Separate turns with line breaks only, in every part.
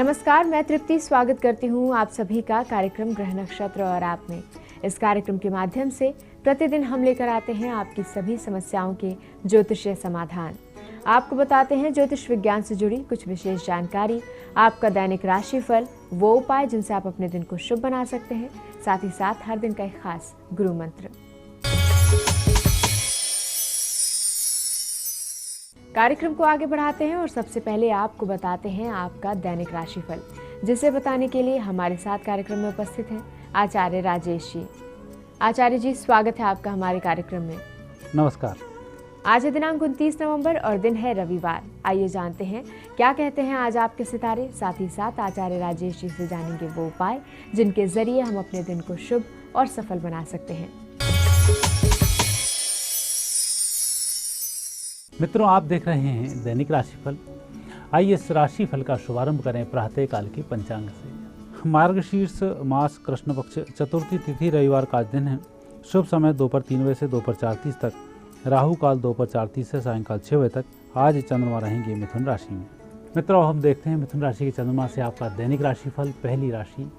नमस्कार, मैं तृप्ति स्वागत करती हूँ आप सभी का कार्यक्रम ग्रह नक्षत्र और आप में। इस कार्यक्रम के माध्यम से प्रतिदिन हम लेकर आते हैं आपकी सभी समस्याओं के ज्योतिषीय समाधान। आपको बताते हैं ज्योतिष विज्ञान से जुड़ी कुछ विशेष जानकारी, आपका दैनिक राशिफल, वो उपाय जिनसे आप अपने दिन को शुभ बना सकते हैं, साथ ही साथ हर दिन का एक खास गुरु मंत्र। कार्यक्रम को आगे बढ़ाते हैं और सबसे पहले आपको बताते हैं आपका दैनिक राशिफल, जिसे बताने के लिए हमारे साथ कार्यक्रम में उपस्थित हैं आचार्य राजेश जी। आचार्य जी, स्वागत है आपका हमारे कार्यक्रम में।
नमस्कार।
आज है दिनांक 29 नवंबर और दिन है रविवार। आइए जानते हैं क्या कहते हैं आज आपके सितारे। साथ ही साथ आचार्य राजेश जी से जानेंगे वो उपाय जिनके जरिए हम अपने दिन को शुभ और सफल बना सकते हैं।
मित्रों, आप देख रहे हैं दैनिक राशिफल। आइए इस राशिफल का शुभारंभ करें प्रातः काल के पंचांग से। मार्गशीर्ष मास कृष्ण पक्ष चतुर्थी तिथि रविवार का दिन है। शुभ समय दोपहर 3 बजे से दोपहर 4:30 तक, राहु काल दोपहर 4:30 से सायंकाल 6 बजे तक। आज चंद्रमा रहेंगे मिथुन राशि में। मित्रों, हम देखते हैं मिथुन राशि के चंद्रमा से आपका दैनिक राशिफल। पहली राशि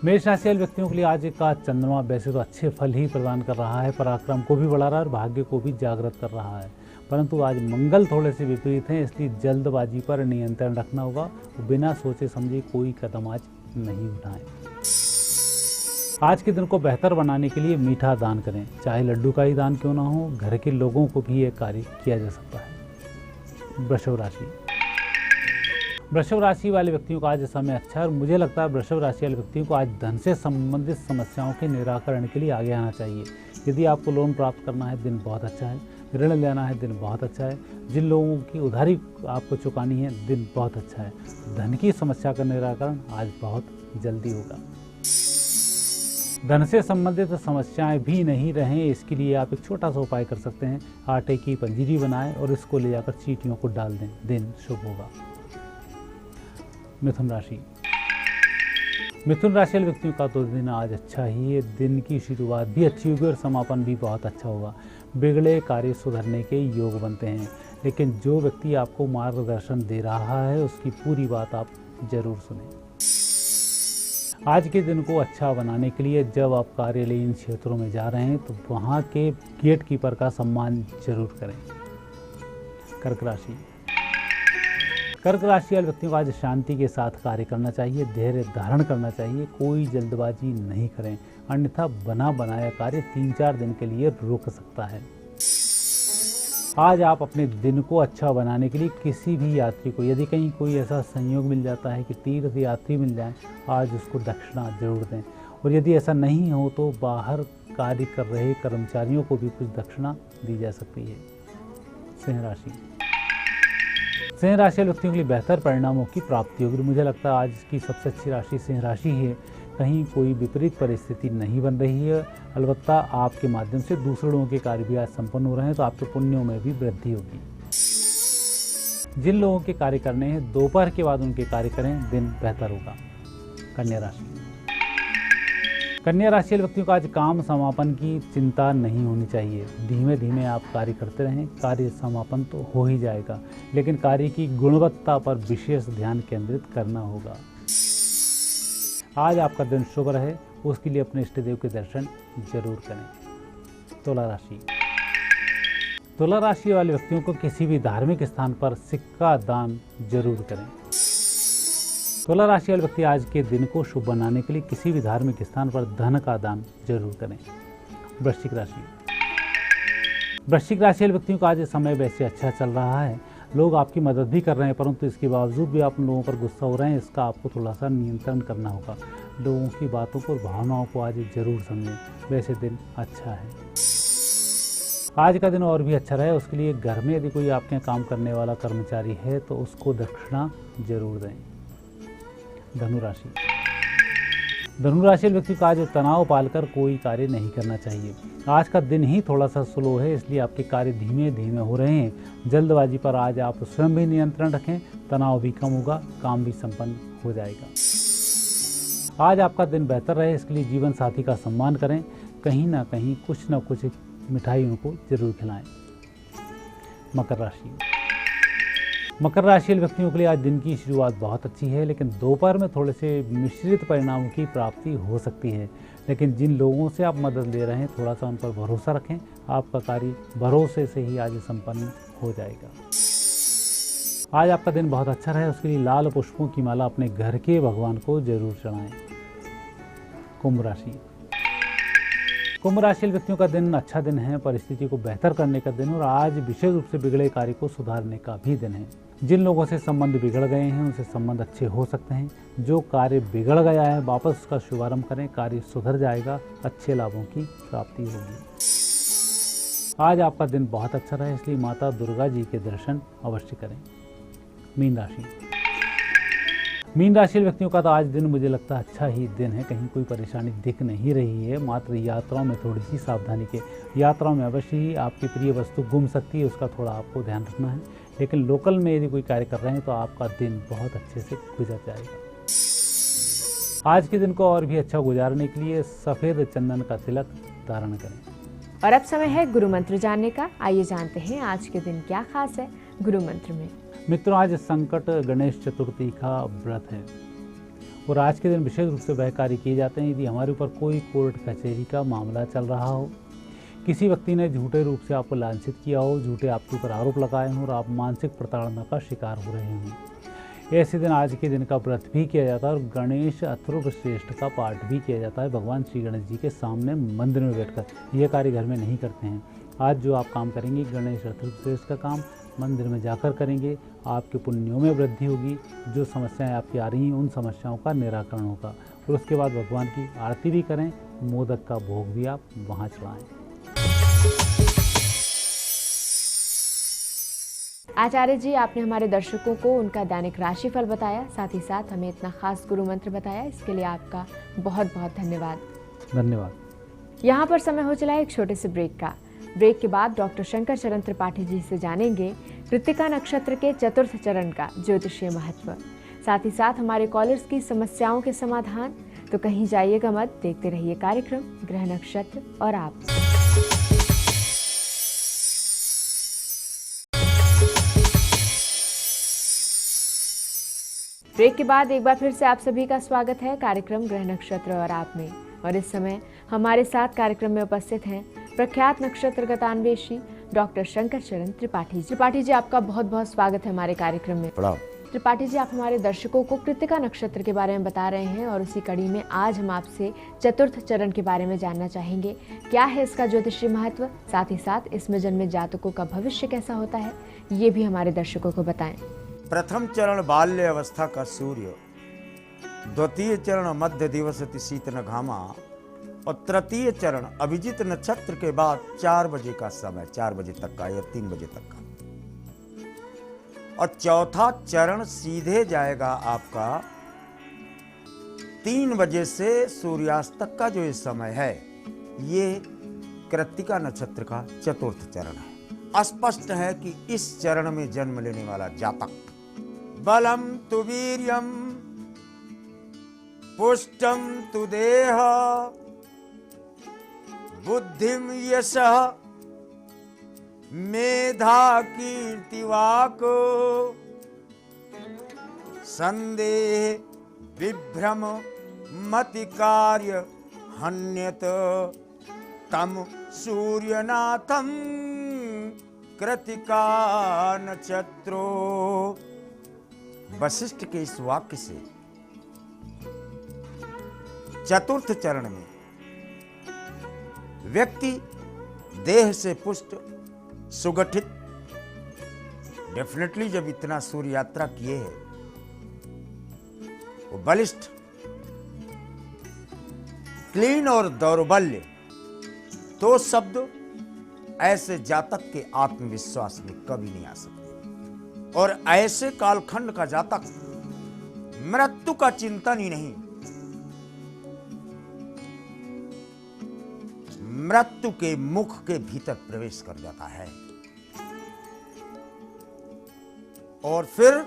मेष राशि वाले व्यक्तियों के लिए आज का चंद्रमा वैसे तो अच्छे फल ही प्रदान कर रहा है, पराक्रम को भी बढ़ा रहा है और भाग्य को भी जागृत कर रहा है। परंतु आज मंगल थोड़े से विपरीत हैं, इसलिए जल्दबाजी पर नियंत्रण रखना होगा। बिना सोचे समझे कोई कदम आज नहीं उठाएं। आज के दिन को बेहतर बनाने के लिए मीठा दान करें, चाहे लड्डू का ही दान क्यों ना हो। घर के लोगों को भी ये कार्य किया जा सकता है। वृषभ राशि वाले व्यक्तियों का आज समय अच्छा है और मुझे लगता है वृषभ राशि वाले व्यक्तियों को आज धन से संबंधित समस्याओं के निराकरण के लिए आगे आना चाहिए। यदि आपको लोन प्राप्त करना है, दिन बहुत अच्छा है। ऋण लेना है, दिन बहुत अच्छा है। जिन लोगों की उधारी आपको चुकानी है, दिन बहुत अच्छा है। धन की समस्या का निराकरण आज बहुत जल्दी होगा। धन से संबंधित समस्याएं भी नहीं रहें, इसके लिए आप एक छोटा सा उपाय कर सकते हैं। आटे की पंजीरी बनाएं और इसको ले जाकर चींटियों को डाल दें, दिन शुभ होगा। मिथुन राशि वाले व्यक्तियों का तो दिन आज अच्छा ही है। दिन की शुरुआत भी अच्छी होगी और समापन भी बहुत अच्छा होगा। बिगड़े कार्य सुधरने के योग बनते हैं, लेकिन जो व्यक्ति आपको मार्गदर्शन दे रहा है उसकी पूरी बात आप जरूर सुनें। आज के दिन को अच्छा बनाने के लिए जब आप कार्यालयीन क्षेत्रों में जा रहे हैं तो वहाँ के गेट कीपर का सम्मान जरूर करें। कर्क राशि वाले व्यक्तियों को आज शांति के साथ कार्य करना चाहिए, धैर्य धारण करना चाहिए। कोई जल्दबाजी नहीं करें, अन्यथा बना बनाया कार्य 3-4 दिन के लिए रुक सकता है। आज आप अपने दिन को अच्छा बनाने के लिए किसी भी यात्री को, यदि कहीं कोई ऐसा संयोग मिल जाता है कि तीर्थ यात्री मिल जाए, आज उसको दक्षिणा जरूर दें। और यदि ऐसा नहीं हो तो बाहर कार्य कर रहे कर्मचारियों को भी कुछ दक्षिणा दी जा सकती है। सिंह राशि व्यक्तियों के लिए बेहतर परिणामों की प्राप्ति होगी। मुझे लगता है आज की सबसे अच्छी राशि सिंह राशि है। कहीं कोई विपरीत परिस्थिति नहीं बन रही है। अलबत्ता आपके माध्यम से दूसरे लोगों के कार्य भी आज संपन्न हो रहे हैं, तो आपके पुण्यों में भी वृद्धि होगी। जिन लोगों के कार्य करने हैं, दोपहर के बाद उनके कार्य करें, दिन बेहतर होगा। कन्या राशि वाले व्यक्तियों को आज काम समापन की चिंता नहीं होनी चाहिए। धीमे धीमे आप कार्य करते रहें, कार्य समापन तो हो ही जाएगा, लेकिन कार्य की गुणवत्ता पर विशेष ध्यान केंद्रित करना होगा। आज आपका दिन शुभ रहे, उसके लिए अपने इष्ट देव के दर्शन जरूर करें। तुला राशि वाले व्यक्तियों को किसी भी धार्मिक स्थान पर सिक्का दान जरूर करें। तुला राशि वाले व्यक्ति आज के दिन को शुभ बनाने के लिए किसी भी धार्मिक स्थान पर धन का दान जरूर करें। वृश्चिक राशि वाले व्यक्तियों का आज समय वैसे अच्छा चल रहा है। लोग आपकी मदद भी कर रहे हैं, परंतु इसके बावजूद भी आप लोगों पर गुस्सा हो रहे हैं। इसका आपको थोड़ा सा नियंत्रण करना होगा। लोगों की बातों को और भावनाओं को आज जरूर समझें। वैसे दिन अच्छा है। आज का दिन और भी अच्छा रहे, उसके लिए घर में यदि कोई आपके काम करने वाला कर्मचारी है तो उसको दक्षिणा जरूर दें। धनु राशि व्यक्ति का आज तनाव पालकर कोई कार्य नहीं करना चाहिए। आज का दिन ही थोड़ा सा स्लो है, इसलिए आपके कार्य धीमे धीमे हो रहे हैं। जल्दबाजी पर आज आप स्वयं भी नियंत्रण रखें, तनाव भी कम होगा, काम भी संपन्न हो जाएगा। आज आपका दिन बेहतर रहे, इसके लिए जीवन साथी का सम्मान करें। कहीं ना कहीं कुछ न कुछ मिठाई उनको जरूर खिलाएं। मकर राशि वाले व्यक्तियों के लिए आज दिन की शुरुआत बहुत अच्छी है, लेकिन दोपहर में थोड़े से मिश्रित परिणामों की प्राप्ति हो सकती है। लेकिन जिन लोगों से आप मदद ले रहे हैं थोड़ा सा उन पर भरोसा रखें, आपका कार्य भरोसे से ही आज संपन्न हो जाएगा। आज आपका दिन बहुत अच्छा रहे, उसके लिए लाल पुष्पों की माला अपने घर के भगवान को जरूर चढ़ाएं। कुंभ राशि वाले व्यक्तियों का दिन अच्छा दिन है, परिस्थिति को बेहतर करने का दिन और आज विशेष रूप से बिगड़े कार्य को सुधारने का भी दिन है। जिन लोगों से संबंध बिगड़ गए हैं उनसे संबंध अच्छे हो सकते हैं। जो कार्य बिगड़ गया है वापस उसका शुभारंभ करें, कार्य सुधर जाएगा, अच्छे लाभों की प्राप्ति होगी। आज आपका दिन बहुत अच्छा रहे, इसलिए माता दुर्गा जी के दर्शन अवश्य करें। मीन राशि व्यक्तियों का तो आज दिन मुझे लगता है अच्छा ही दिन है, कहीं कोई परेशानी दिख नहीं रही है। मात्र यात्राओं में थोड़ी सी सावधानी के, यात्राओं में अवश्य ही आपकी प्रिय वस्तु गुम सकती है, उसका थोड़ा आपको ध्यान रखना है। लेकिन लोकल में यदि कोई कार्य कर रहे हैं तो आपका दिन बहुत अच्छे से गुजर जाएगा। आज के दिन को और भी अच्छा गुजारने के लिए सफ़ेद चंदन का तिलक धारण करें।
और अब समय है गुरु मंत्र जानने का। आइए जानते हैं आज के दिन क्या खास है गुरु मंत्र में।
मित्रों, आज संकट गणेश चतुर्थी का व्रत है और आज के दिन विशेष रूप से वह कार्य किए जाते हैं यदि हमारे ऊपर कोई कोर्ट कचहरी का मामला चल रहा हो, किसी व्यक्ति ने झूठे रूप से आपको लांछित किया हो, झूठे आपके ऊपर आरोप लगाए हों और आप मानसिक प्रताड़ना का शिकार हो रहे हों। ऐसे दिन आज के दिन का व्रत भी किया जाता है और गणेश अथर्वश्रेष्ठ का पाठ भी किया जाता है भगवान श्री गणेश जी के सामने मंदिर में बैठकर। यह कार्य घर में नहीं करते हैं। आज जो आप काम करेंगे गणेश अथर्वश्रेष्ठ का काम मंदिर में जाकर करेंगे, आपके पुण्यों में वृद्धि होगी। जो समस्याएं आपकी आ रही हैं उन समस्याओं का निराकरण होगा और उसके बाद भगवान की आरती भी करें, मोदक का भोग भी आप वहाँ चढ़ाएं।
आचार्य जी, आपने हमारे दर्शकों को उनका दैनिक राशिफल बताया, साथ ही साथ हमें इतना खास गुरु मंत्र बताया, इसके लिए आपका बहुत बहुत धन्यवाद।
धन्यवाद।
यहाँ पर समय हो चला है एक छोटे से ब्रेक का। ब्रेक के बाद डॉक्टर शंकर चरण त्रिपाठी जी से जानेंगे कृत्तिका नक्षत्र के चतुर्थ चरण का ज्योतिषीय महत्व, साथ ही साथ हमारे कॉलर्स की समस्याओं के समाधान। तो कहीं जाइएगा मत, देखते रहिए कार्यक्रम ग्रह नक्षत्र और आप। ब्रेक के बाद एक बार फिर से आप सभी का स्वागत है कार्यक्रम ग्रह नक्षत्र और आप में। और इस समय हमारे साथ कार्यक्रम में उपस्थित हैं प्रख्यात नक्षत्र गतान्वेषी डॉक्टर शंकर चरण त्रिपाठी। त्रिपाठी जी, आपका बहुत बहुत स्वागत है हमारे कार्यक्रम में। त्रिपाठी जी, आप हमारे दर्शकों को कृत्तिका नक्षत्र के बारे में बता रहे हैं और उसी कड़ी में आज हम आपसे चतुर्थ चरण के बारे में जानना चाहेंगे। क्या है इसका ज्योतिषीय महत्व, साथ ही साथ इसमें जन्मे जातकों का भविष्य कैसा होता है, ये भी हमारे दर्शकों को बताएं।
प्रथम चरण बाल्य अवस्था का सूर्य, द्वितीय चरण मध्य दिवसति शीतन घामा और तृतीय चरण अभिजित नक्षत्र के बाद 4 बजे का समय, 4 बजे तक का या 3 बजे तक का, और चौथा चरण सीधे जाएगा आपका 3 बजे से सूर्यास्त तक का जो ये समय है, ये कृत्तिका नक्षत्र का चतुर्थ चरण है। स्पष्ट है कि इस चरण में जन्म लेने वाला जातक बलम तु वीर्यम पुष्टम तु देह बुद्धिम यशः मेधा कीर्तिवाक संदेह विभ्रम मति कार्य हन्यत तम सूर्यनाथम कृत्तिका नक्षत्रो। वशिष्ठ के इस वाक्य से चतुर्थ चरण में व्यक्ति देह से पुष्ट सुगठित, डेफिनेटली जब इतना सूर्य यात्रा किए है वो बलिष्ठ, क्लीन और दौर्बल्य, दो शब्द ऐसे जातक के आत्मविश्वास में कभी नहीं आ सकते। और ऐसे कालखंड का जातक मृत्यु का चिंतन ही नहीं, मृत्यु के मुख के भीतर प्रवेश कर जाता है और फिर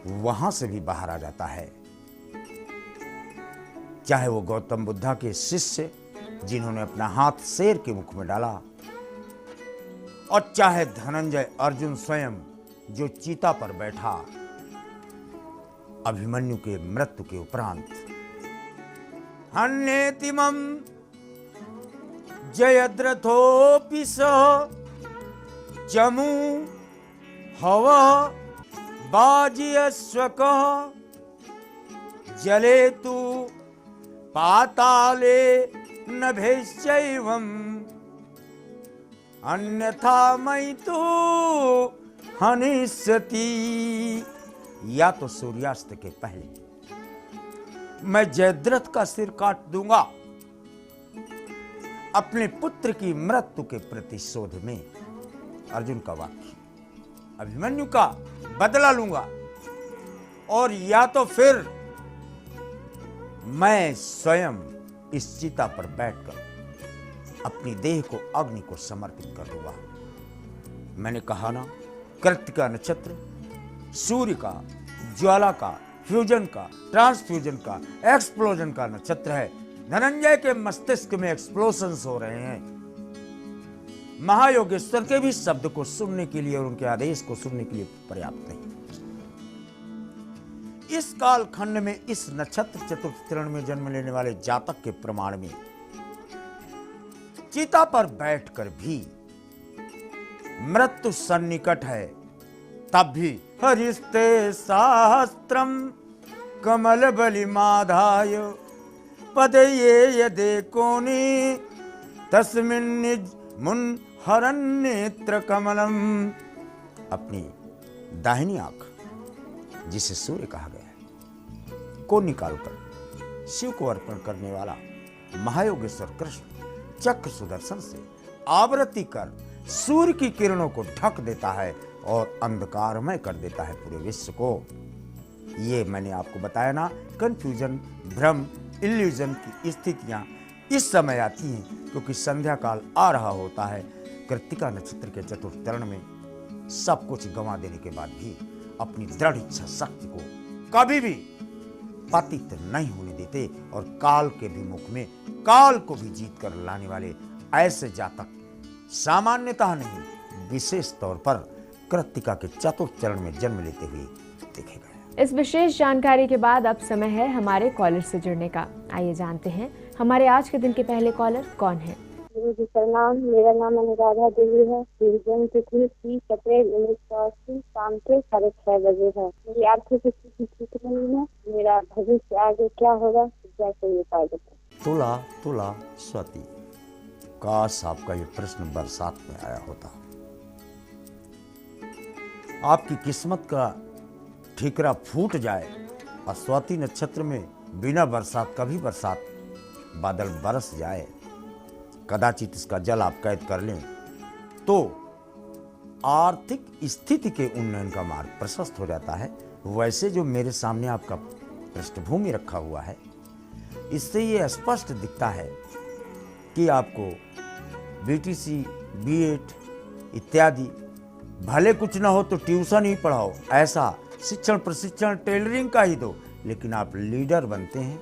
वहां से भी बाहर आ जाता है। चाहे वो गौतम बुद्धा के शिष्य जिन्होंने अपना हाथ शेर के मुख में डाला, और चाहे धनंजय अर्जुन स्वयं जो चीता पर बैठा अभिमन्यु के मृत्यु के उपरांत। हन्नेतिमं जयद्रथोऽपि सः चमू हवः बाजियश्वकः जले तु पाताले नभेश्चैवम् अन्यथा मयि तु हनिष्यति। या तो सूर्यास्त के पहले मैं जयद्रथ का सिर काट दूंगा अपने पुत्र की मृत्यु के प्रतिशोध में। अर्जुन का वाक्य। अभिमन्यु का बदला लूंगा, और या तो फिर मैं स्वयं इस चिता पर बैठकर अपनी देह को अग्नि को समर्पित कर दूंगा। मैंने कहा ना, कृत्तिका नक्षत्र सूर्य का, ज्वाला का, फ्यूजन का, ट्रांसफ्यूजन का, एक्सप्लोजन का नक्षत्र है। धनंजय के मस्तिष्क में एक्सप्लोजन्स हो रहे हैं। महायोगेश्वर के भी शब्द को सुनने के लिए और उनके आदेश को सुनने के लिए पर्याप्त नहीं। इस काल खंड में इस नक्षत्र चतुर्थ चरण में जन्म लेने वाले जातक के प्रमाण में चिता पर बैठकर भी मृत्यु सन्निकट है, तब भी हरिस्ते सहस्त्रम कमल बलिमाधाय पदये यदे कोनि तस्मिन् मुन हरन नेत्र कमलम। अपनी दाहिनी आंख, जिसे सूर्य कहा गया है, को निकालकर शिव को अर्पण करने वाला महायोगेश्वर कृष्ण चक्र सुदर्शन से आवृत्ति कर सूर्य की किरणों को ढक देता है और अंधकारमय कर देता है पूरे विश्व को। ये मैंने आपको बताया ना, कंफ्यूजन, भ्रम, इल्यूजन की स्थितियां इस समय आती हैं क्योंकि संध्या काल आ रहा होता है। कृत्तिका नक्षत्र के चतुर्थ चरण में सब कुछ गंवा देने के बाद भी अपनी दृढ़ इच्छा शक्ति को कभी भी पतित नहीं होने देते और काल के भी मुख में काल को भी जीत कर लाने वाले ऐसे जातक सामान्यतः नहीं, विशेष तौर पर कृत्तिका के चतुर्थ चरण में जन्म लेते हुए देखे गए।
इस विशेष जानकारी के बाद अब समय है हमारे कॉलर से जुड़ने का। आइए जानते हैं हमारे आज के दिन के पहले कॉलर कौन है।
गुरु जी प्रणाम। मेरा नाम अनुराधा देवी है। मेरी जन्म तिथि 30 अप्रैल 1980 शाम के 6:30 बजे है। मेरी आर्थिक स्थिति ठीक नहीं है। मेरा भविष्य आगे क्या होगा, जैसे उपाय बताएं।
तुला तुला स्वाति। काश आपका ये प्रश्न बरसात में आया होता। आपकी किस्मत का ठिकरा फूट जाए और स्वाति नक्षत्र में बिना बरसात का भी बरसात बादल बरस जाए, कदाचित इसका जल आप कैद कर लें तो आर्थिक स्थिति के उन्नयन का मार्ग प्रशस्त हो जाता है। वैसे जो मेरे सामने आपका पृष्ठभूमि रखा हुआ है, इससे ये स्पष्ट दिखता है कि आपको बीटीसी, बीएड इत्यादि, भले कुछ ना हो तो ट्यूशन ही पढ़ाओ, ऐसा शिक्षण प्रशिक्षण टेलरिंग का ही दो, लेकिन आप लीडर बनते हैं,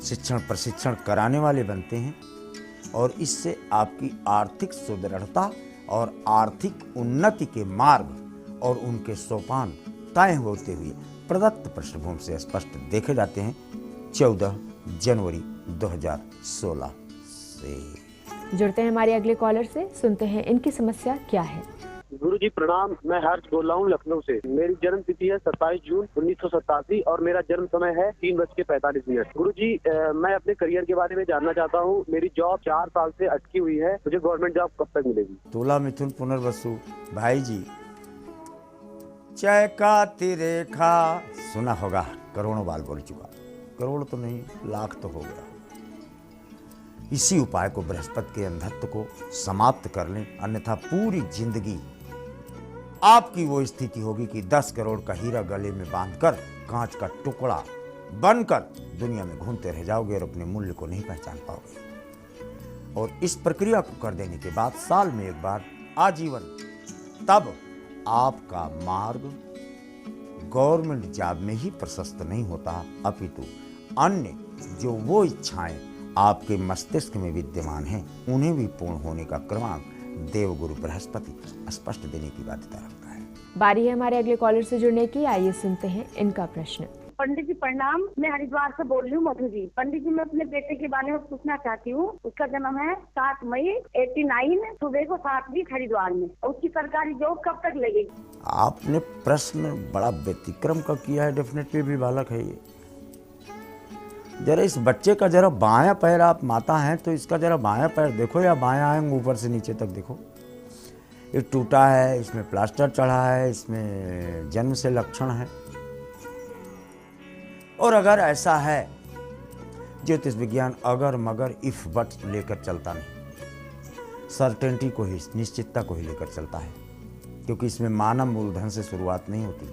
शिक्षण प्रशिक्षण कराने वाले बनते हैं और इससे आपकी आर्थिक सुदृढ़ता और आर्थिक उन्नति के मार्ग और उनके सोपान तय होते हुए प्रदत्त पृष्ठभूमि से स्पष्ट देखे जाते हैं 14 जनवरी 2016 से।
जुड़ते हैं हमारे अगले कॉलर से, सुनते हैं इनकी समस्या क्या है।
गुरु जी प्रणाम। मैं हर्ष बोल रहा हूँ लखनऊ से। मेरी जन्म तिथि है 27 जून 1987 और मेरा जन्म समय है 3:45। गुरु जी मैं अपने करियर के बारे में जानना चाहता हूँ। मेरी जॉब 4 साल से अटकी हुई है, मुझे गवर्नमेंट जॉब कब तक मिलेगी?
तुला मिथुन पुनर्वसु। भाई जी, चैकाती रेखा सुना होगा, करोड़ों बार बोल चुका, करोड़ तो नहीं लाख तो हो गया। इसी उपाय को बृहस्पति के अंधत्व को समाप्त कर लें, अन्यथा पूरी जिंदगी आपकी वो स्थिति होगी कि 10 करोड़ का हीरा गले में बांधकर कांच का टुकड़ा बनकर दुनिया में घूमते रह जाओगे और अपने मूल्य को नहीं पहचान पाओगे। और इस प्रक्रिया को कर देने के बाद साल में एक बार आजीवन, तब आपका मार्ग गवर्नमेंट जॉब में ही प्रशस्त नहीं होता, अपितु अन्य जो वो इच्छाएं आपके मस्तिष्क में विद्यमान हैं उन्हें भी पूर्ण होने का क्रमांक देवगुरु बृहस्पति स्पष्ट देने की बाध्यता रखता है।
बारी है हमारे अगले कॉलर से जुड़ने की। आइए सुनते हैं इनका प्रश्न।
पंडित जी प्रणाम, मैं हरिद्वार से बोल रही हूँ मधु जी। पंडित जी मैं अपने बेटे के बारे में पूछना चाहती हूँ। उसका जन्म है 7 मई 89, सुबह को 7 बजे हरिद्वार में। उसकी सरकारी जॉब कब तक लगेगी?
आपने प्रश्न बड़ा व्यतिक्रम का किया है। डेफिनेटली भी बालक है ये। जरा इस बच्चे का जरा बायां पैर, आप माता हैं तो इसका जरा बायां पैर देखो या बायां अंग ऊपर से नीचे तक देखो। ये टूटा है, इसमें प्लास्टर चढ़ा है, इसमें जन्म से लक्षण है। और अगर ऐसा है, ज्योतिष विज्ञान अगर मगर इफ बट लेकर चलता नहीं, सर्टेनिटी को ही, निश्चितता को ही लेकर चलता है। क्योंकि इसमें मानव मूलधन से शुरुआत नहीं होती,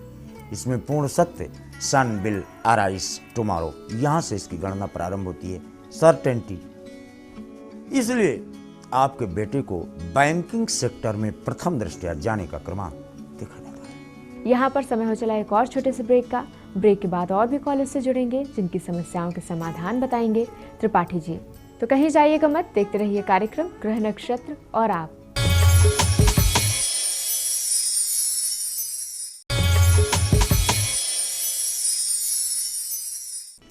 इसमें पूर्ण सत्य सन विल अराइज टुमारो, यहां से इसकी गणना प्रारंभ होती है। सर्टेनिटी। इसलिए आपके बेटे को बैंकिंग सेक्टर में प्रथम दृष्टया जाने का क्रमांक देखा जाता है।
यहाँ पर समय हो चला एक और छोटे से ब्रेक का। ब्रेक के बाद और भी कॉलर से जुड़ेंगे जिनकी समस्याओं के समाधान बताएंगे त्रिपाठी जी। तो कहीं जाइएगा मत, देखते रहिए कार्यक्रम ग्रह नक्षत्र और आप।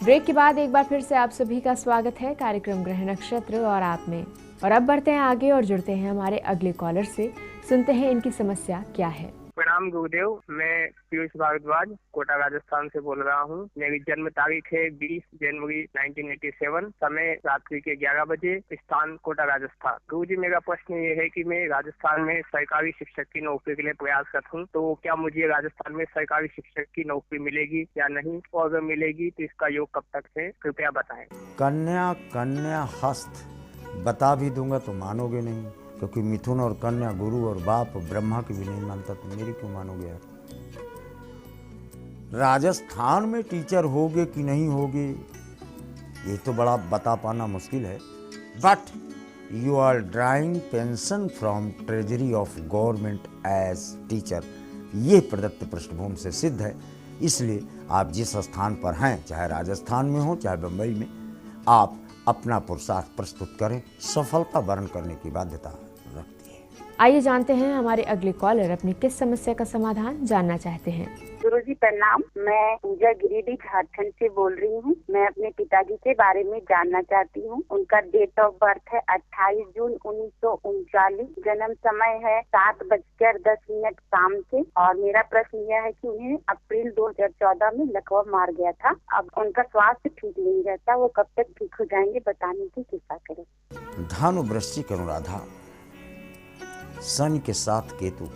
ब्रेक के बाद एक बार फिर से आप सभी का स्वागत है कार्यक्रम ग्रह नक्षत्र और आप में। और अब बढ़ते हैं आगे और जुड़ते हैं हमारे अगले कॉलर से, सुनते हैं इनकी समस्या क्या है।
प्रणाम गुरुदेव, मैं पीयूष भारद्वाज कोटा राजस्थान से बोल रहा हूँ। मेरी जन्म तारीख है 20 जनवरी 1987, समय रात्रि के 11 बजे, स्थान कोटा राजस्थान। गुरुजी मेरा प्रश्न ये है कि मैं राजस्थान में सरकारी शिक्षक की नौकरी के लिए प्रयासरत हूँ, तो क्या मुझे राजस्थान में सरकारी शिक्षक की नौकरी मिलेगी या नहीं, और अगर मिलेगी तो इसका योग कब तक है, कृपया बताएं।
कन्या कन्या हस्त बता भी दूंगा तो मानोगे नहीं, क्योंकि मिथुन और कन्या गुरु और बाप ब्रह्मा की भी नहीं मानता, तो मेरी क्यों मानोगे यार। राजस्थान में टीचर होगे कि नहीं होगे ये तो बड़ा बता पाना मुश्किल है। But you are drawing pension from treasury of government as teacher, ये प्रदत्त पृष्ठभूमि से सिद्ध है। इसलिए आप जिस स्थान पर हैं, चाहे राजस्थान में हो चाहे बम्बई में, आप अपना पुरुषार्थ प्रस्तुत करें, सफलता वर्ण करने की बाध्यता रखती है।
आइए जानते हैं हमारे अगले कॉलर अपनी किस समस्या का समाधान जानना चाहते हैं।
गुरुजी प्रणाम, मैं पूजा गिरिडीह झारखंड से बोल रही हूँ। मैं अपने पिताजी के बारे में जानना चाहती हूँ। उनका डेट ऑफ बर्थ है 28 जून 1939, जन्म समय है 7:10 शाम से। और मेरा प्रश्न यह है कि उन्हें अप्रैल 2014 में लकवा मार गया था। अब उनका स्वास्थ्य ठीक नहीं रहता, वो कब तक ठीक हो जाएंगे, बताने की कृपा करें।
धनु वृश्चिक अनुराधा, शनि के साथ केतु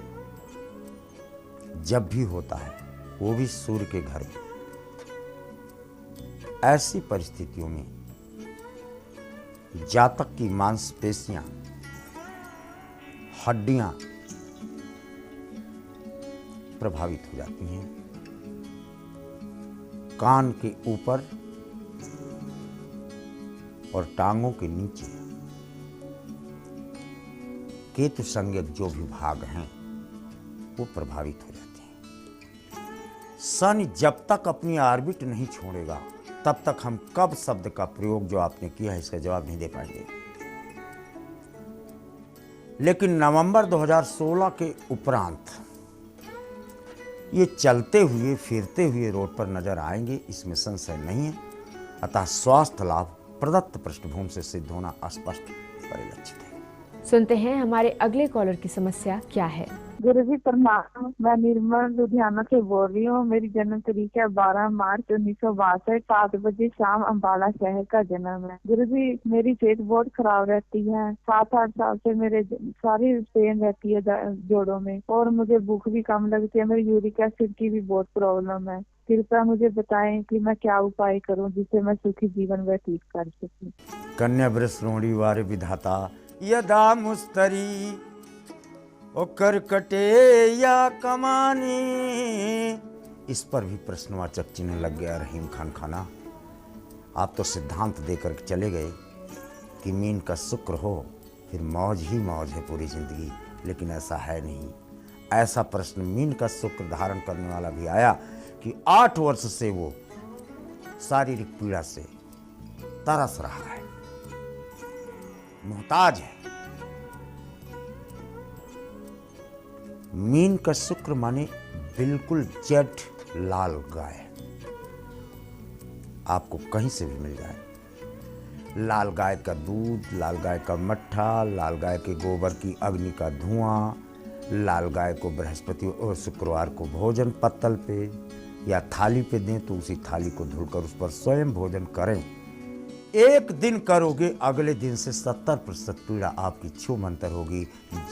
जब भी होता है, वो भी सूर्य के घर में, ऐसी परिस्थितियों में जातक की मांसपेशियां, हड्डियां प्रभावित हो जाती हैं। कान के ऊपर और टांगों के नीचे केतु संज्ञक जो भी भाग हैं वो प्रभावित हो जाते हैं। शनि जब तक अपनी ऑर्बिट नहीं छोड़ेगा तब तक हम कब शब्द का प्रयोग जो आपने किया है इसका जवाब नहीं दे पाएंगे। लेकिन नवंबर 2016 के उपरांत ये चलते हुए फिरते हुए रोड पर नजर आएंगे, इसमें संशय नहीं है। अतः स्वास्थ्य लाभ प्रदत्त पृष्ठभूमि से सिद्ध होना स्पष्ट परिलक्षित है।
सुनते हैं हमारे अगले कॉलर की समस्या क्या है।
गुरुजी प्रणाम, मैं निर्मल लुधियाना से बोल रही हूँ। मेरी जन्म तारीख है 12 मार्च 1962, 7 बजे शाम अम्बाला शहर का जन्म है। गुरुजी मेरी सेहत बहुत खराब रहती है, 7-8 साल से मेरे सारी पेन रहती है जोड़ों में, और मुझे भूख भी कम लगती है। मेरी यूरिक एसिड की भी बहुत प्रॉब्लम है। कृपया मुझे बताएं कि मैं क्या उपाय करूं जिससे मैं सुखी जीवन व्यतीत कर सकूं।
कन्या वृष रोड़ी वारे विधाता, यदा मुस्तरी ओ करकटे या कमानी। इस पर भी प्रश्नवाचक चिन्ह लग गया रहीम खान खाना। आप तो सिद्धांत देकर चले गए कि मीन का शुक्र हो फिर मौज ही मौज है पूरी जिंदगी, लेकिन ऐसा है नहीं। ऐसा प्रश्न मीन का शुक्र धारण करने वाला भी आया कि 8 वर्ष से वो शारीरिक पीड़ा से तरस रहा है, मोहताज है। मीन का शुक्र माने बिल्कुल जेड लाल गाय, आपको कहीं से भी मिल जाए। लाल गाय का दूध, लाल गाय का मट्ठा, लाल गाय के गोबर की अग्नि का धुआं, लाल गाय को बृहस्पति और शुक्रवार को भोजन पत्तल पे या थाली पे दें तो उसी थाली को धुलकर उस पर स्वयं भोजन करें। एक दिन करोगे, अगले दिन से 70% पीड़ा आपकी छूमंतर होगी,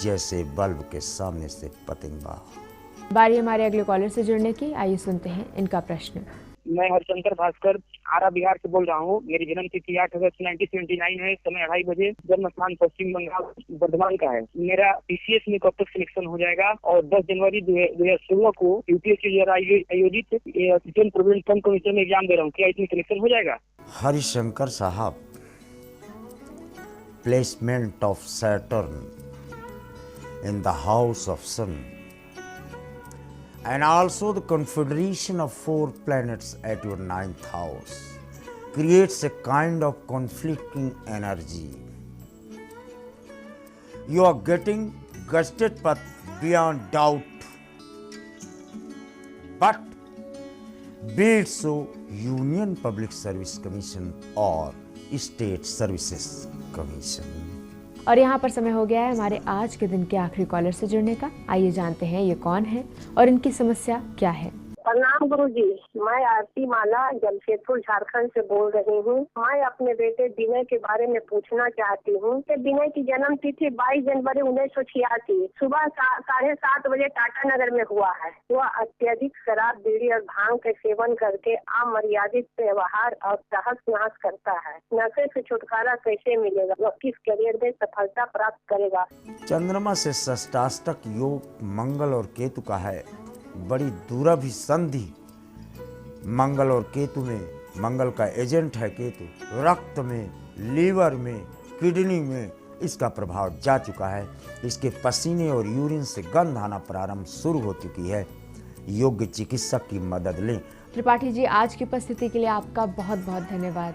जैसे बल्ब के सामने से पतंग बाहर।
बारी हमारे अगले कॉलर से जुड़ने की, आइए सुनते हैं इनका प्रश्न।
मैं हरशंकर भास्कर आरा बिहार से बोल रहा हूँ। मेरी जन्म तिथि 8 अगस्त 1979 है। समय 2:30 बजे। जन्म स्थान पश्चिम बंगाल वर्धमान का है। मेरा पीसीएस में कब तक सिलेक्शन हो जाएगा? और 10 जनवरी 2016 को यूपीएससी द्वारा आयोजित असिस्टेंट प्रोविडेंट फंड कमीशन में एग्जाम दे रहा हूँ, क्या इसमें सिलेक्शन हो जाएगा?
हरिशंकर साहब, placement of Saturn in the house of sun and also the confederation of 4 planets at your 9th house creates a kind of conflicting energy. You are getting gusted path beyond doubt, but be it so Union Public Service Commission or State Services Commission.
और यहाँ पर समय हो गया है हमारे आज के दिन के आखिरी कॉलर से जुड़ने का। आइए जानते हैं ये कौन है और इनकी समस्या क्या है।
प्रणाम गुरुजी, मैं आरती माला जमशेदपुर झारखंड से बोल रही हूँ। मैं अपने बेटे विनय के बारे में पूछना चाहती हूँ कि विनय की जन्म तिथि 22 जनवरी 1986 सुबह 7:30 बजे टाटा नगर में हुआ है। वह अत्यधिक शराब, बीड़ी और भांग के सेवन करके अमर्यादित व्यवहार और तहस नहस करता है। नशे से छुटकारा कैसे मिलेगा? वह किस करियर में सफलता प्राप्त करेगा?
चंद्रमा से षष्टाष्टक योग मंगल और केतु का है। बड़ी दूराभिसंधि मंगल और केतु में, मंगल का एजेंट है केतु, रक्त में, लीवर में, किडनी में इसका प्रभाव जा चुका है। इसके पसीने और यूरिन से गंध आना प्रारंभ शुरू हो चुकी है। योग्य चिकित्सक की मदद लें।
त्रिपाठी जी, आज की उपस्थिति के लिए आपका बहुत बहुत धन्यवाद।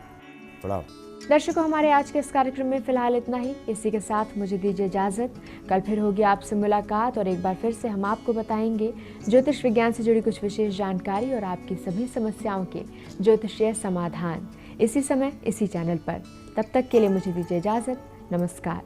प्रणाम।
दर्शकों, हमारे आज के इस कार्यक्रम में फिलहाल इतना ही। इसी के साथ मुझे दीजिए इजाजत। कल फिर होगी आपसे मुलाकात और एक बार फिर से हम आपको बताएंगे ज्योतिष विज्ञान से जुड़ी कुछ विशेष जानकारी और आपकी सभी समस्याओं के ज्योतिषीय समाधान, इसी समय इसी चैनल पर। तब तक के लिए मुझे दीजिए इजाजत। नमस्कार।